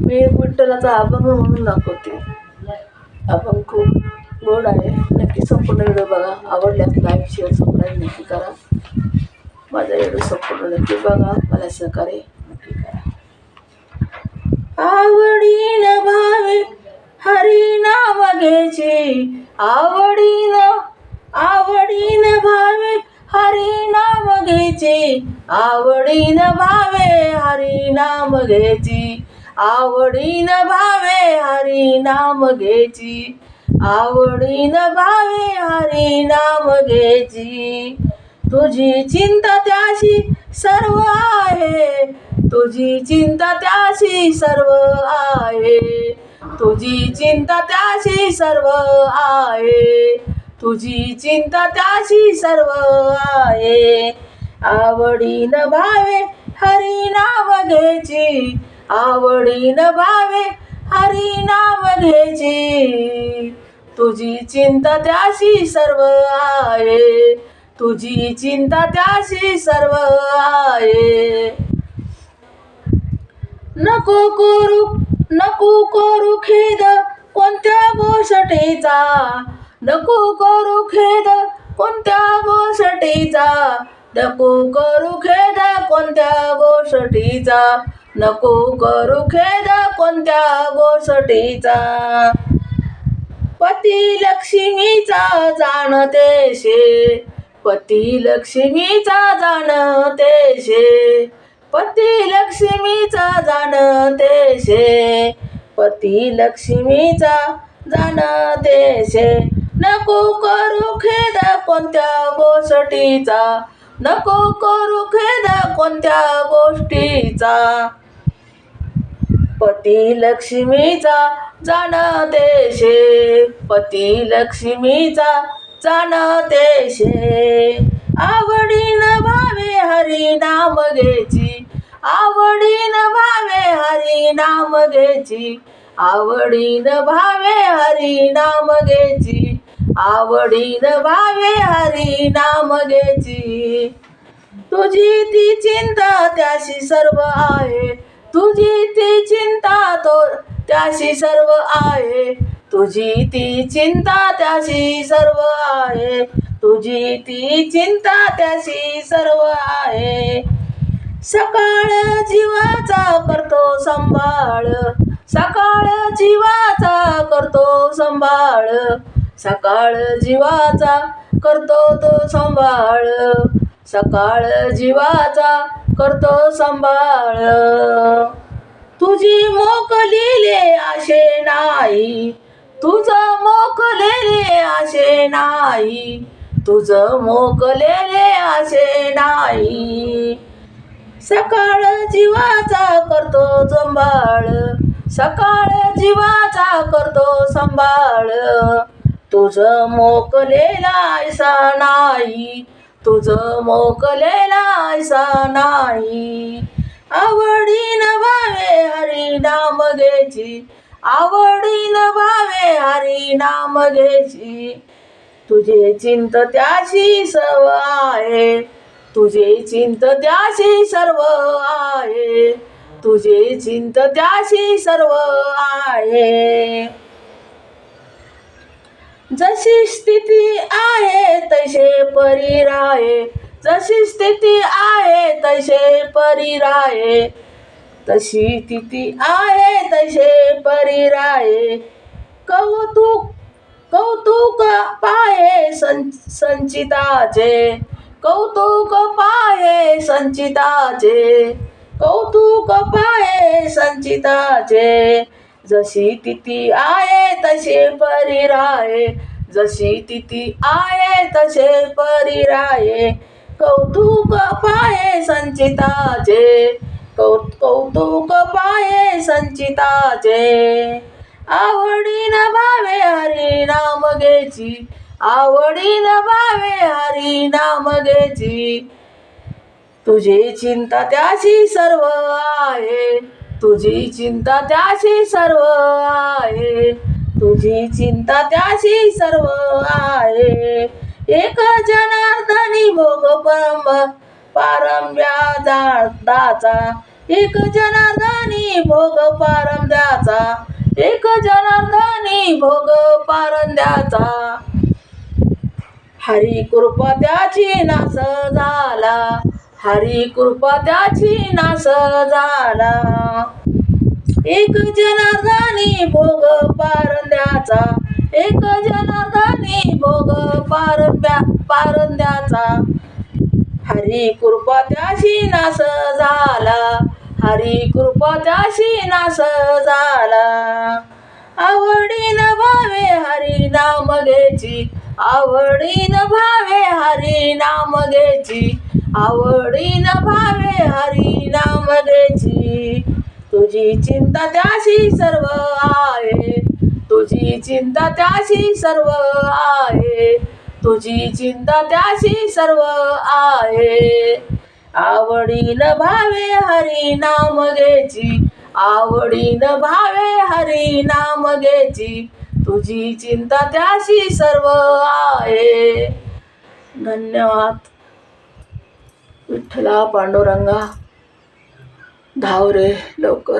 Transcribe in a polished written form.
मी एक विठ्ठलाचा अभंग म्हणून दाखवते. अभंग खूप गोड आहे. नक्की संपूर्ण व्हिडिओ बघा. आवडल्यास लाईक शेअर सबस्क्राईब नक्की करा. माझा व्हिडिओ संपूर्ण नक्की बघा. मला सहकार्य नक्की करा. आवडीन भावे हरी नाम घ्यायचे, आवडीन भावे हरी नाम घ्यायचे, आवडीन भावे हरी नाम घ्यायची, आवडीन भावे हरी नाम घ्यायची, आवडीन भावे हरी नाम घ्यायची. तुझी चिंता त्याशी सर्व आहे, तुझी चिंता त्याशी सर्व आहे, तुझी चिंता त्याशी सर्व आहे, तुझी चिंता त्याशी सर्व आहे. आवडीन भावे हरी नाम घ्यायची, आवडीन भावे हरी नाम घ्यायची, तुझी चिंता त्याशी सर्व आहे, तुझी चिंता त्याशी सर्व आहे. नको करू खेद कोणत्या गोष्टीचा, नको करू खेद कोणत्या गोष्टीचा, नको करू खेद कोणत्या गोष्टीचा, नको करू खेद कोणत्या गोष्टीचा. पती लक्ष्मीचा जाणतेशे, पती लक्ष्मीचा जाणतेशे, पती लक्ष्मीचा जाणतेशे, पती लक्ष्मीचा जाणतेशे. नको करू खेद कोणत्या गोष्टीचा, नको करू खेद कोणत्या गोष्टीचा. पती लक्ष्मीचा जाणतेशे, पती लक्ष्मीचा जाणतेशे. आवडीन भावे हरी नाम घ्यायची, आवडीन भावे हरी नाम घ्यायची, आवडीन भावे हरी नाम घ्यायची, आवडीन भावे हरी नाम घ्यायची. तुझी ती चिंता त्याशी सर्व आहे, तुझी ती चिंता त्याशी सर्व आहे, तुझी ती चिंता त्याशी सर्व आहे, तुझी ती चिंता त्याशी सर्व आहे. सकाळ जीवाचा करतो संभाळ, सकाळ जीवाचा करतो संभाळ, सकाळ जीवाचा करतो तो संभाळ, सकाळ जीवाचा करतो संभाळ. तुझी मोकलेले आशे नाही, तुझं मोकलेले आशे नाही, तुझं मोकलेले आशे नाही. सकाळ जीवाचा करतो संभाळ, सकाळ जीवाचा करतो संभाळ, तुझं मोकलेला ऐसा नाही, तुझं मोकलेला ऐसा नाही. आवडीन भावे हरी नाम घ्यायची, आवडीन भावे हरी नाम घ्यायची, तुझे चिंत त्याशी सर्व आहे, तुझे चिंत त्याशी सर्व आहे, तुझे चिंत त्याशी सर्व आहे. जशी स्थिती आहे तैसे परी राहे, जशी स्थिती आहे तैसे परी राहे, तशी स्थिती आहे तैसे परी राहे. कौतुक कौतुक पाहे संचिताचे, कौतुक पाहे संचिताचे, कौतुक पाहे संचिताचे. जशी तिथी आहे तसे परी राहे, जशी तिथी आहे तसे परी राहे. कौतुक पाहे संचिताचे, कौतुक पाहे संचिताचे. आवडीन भावे हरी नाम घ्यायची, आवडीन भावे हरी नाम घ्यायची, तुझी चिंता त्याशी सर्व आहे, तुझी चिंता त्याशी सर्व आहे, तुझी चिंता त्याशी सर्व आहे. एक जनार्दनी भोग पारंब्या दाचा, एक जनार्दनी भोग पारंब्या पारंद्याचा, एक जनार्दनी भोग पारंद्याचा. हरी कृपा त्याची नाश झाला, हरी कृपा त्याची नाश झाला. एक जनार्दनी भोग पारंद्याचा, एक जनार्दनी भोग पारंद्याचा. हरी कृपा त्याची नाश झाला, हरी कृपा त्याची नाश झाला. आवडीन भावे हरी नाम घ्यायची, आवडीन भावे हरी नाम घ्यायची, आवडीन भावे हरी नाम घ्यायची. तुझी चिंता त्याशी सर्व आहे, तुझी चिंता त्याशी सर्व आहे, तुझी चिंता त्याशी सर्व आहे. आवडीन भावे हरी नाम घ्यायची, आवडीन भावे हरी नाम घ्यायची, तुझी चिंता त्याशी सर्व आहे. धन्यवाद. विठ्ठला पांडुरंगा, धाव रे लवकर.